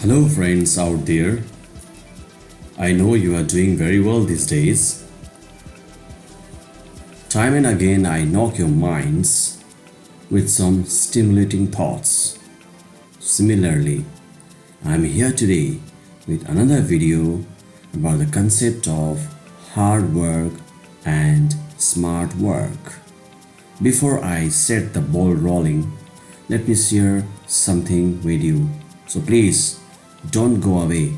Hello, friends out there. I know you are doing very well these days. Time and again, I knock your minds with some stimulating thoughts. Similarly, I'm here today with another video about the concept of hard work and smart work. Before I set the ball rolling, let me share something with you. So please don't go away.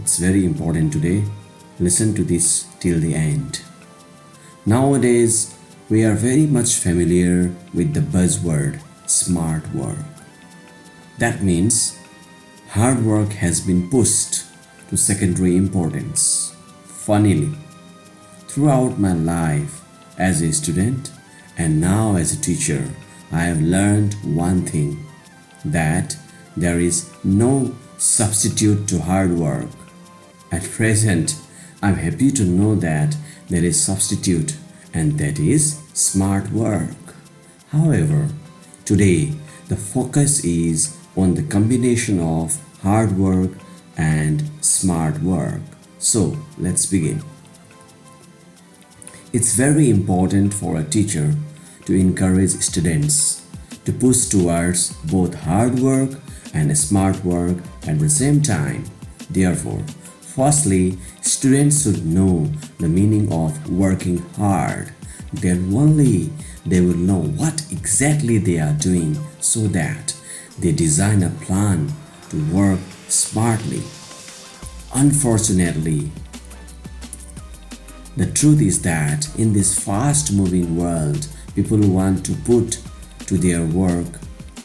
It's very important today. Listen to this till the end. Nowadays, we are very much familiar with the buzzword smart work. That means hard work has been pushed to secondary importance. Funnily, throughout my life as a student and now as a teacher, I have learned one thing, that there is no substitute to hard work. At present, I'm happy to know that there is substitute, and that is smart work. However, today the focus is on the combination of hard work and smart work. So let's begin. It's very important for a teacher to encourage students to push towards both hard work and smart work at the same time. Therefore, firstly, students should know the meaning of working hard. Then only they will know what exactly they are doing so that they design a plan to work smartly. Unfortunately, the truth is that in this fast moving world, people want to put to their work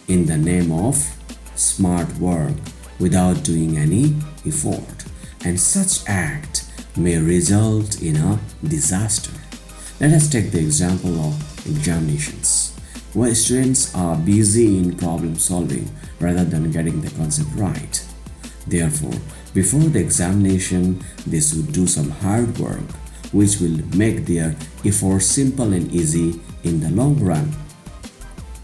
in the name of smart work without doing any effort, and such act may result in a disaster. Let us take the example of examinations, where students are busy in problem solving rather than getting the concept right. Therefore, before the examination, they should do some hard work which will make their effort simple and easy in the long run.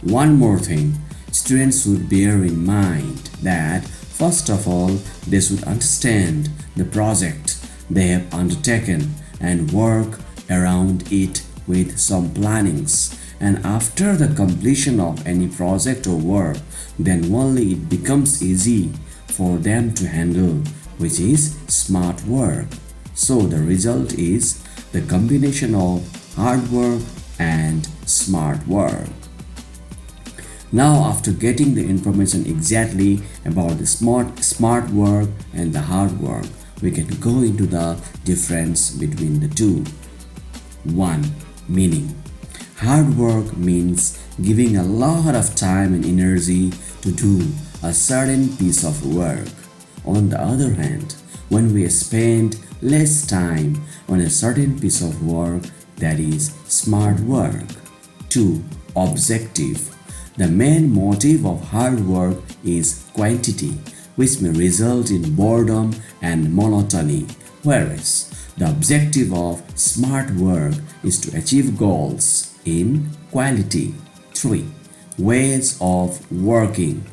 One more thing, students should bear in mind that first of all, they should understand the project they have undertaken and work around it with some plannings. And after the completion of any project or work, then only it becomes easy for them to handle, which is smart work. So the result is the combination of hard work and smart work. Now, after getting the information exactly about the smart work and the hard work, we can go into the difference between the two. 1. Meaning. Hard work means giving a lot of time and energy to do a certain piece of work. On the other hand, when we spend less time on a certain piece of work, that is smart work. 2. Objective. The main motive of hard work is quantity, which may result in boredom and monotony, whereas the objective of smart work is to achieve goals in quality. 3. Ways of working.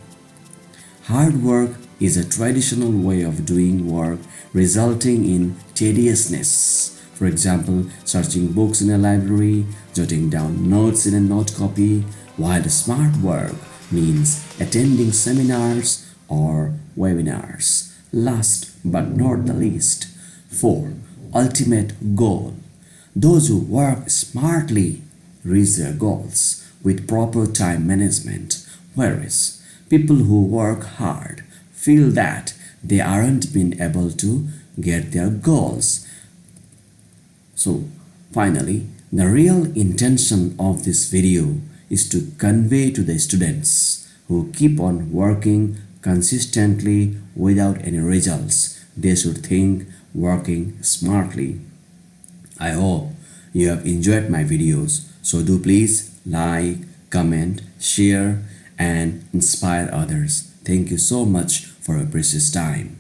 Hard work is a traditional way of doing work resulting in tediousness. For example, searching books in a library, jotting down notes in a note copy, while the smart work means attending seminars or webinars. Last but not the least, 4. Ultimate goal. Those who work smartly reach their goals with proper time management, whereas people who work hard feel that they aren't been able to get their goals. So, finally, the real intention of this video is to convey to the students who keep on working consistently without any results, they should think working smartly. I hope you have enjoyed my videos, so do please like, comment, share and inspire others. Thank you so much for your precious time.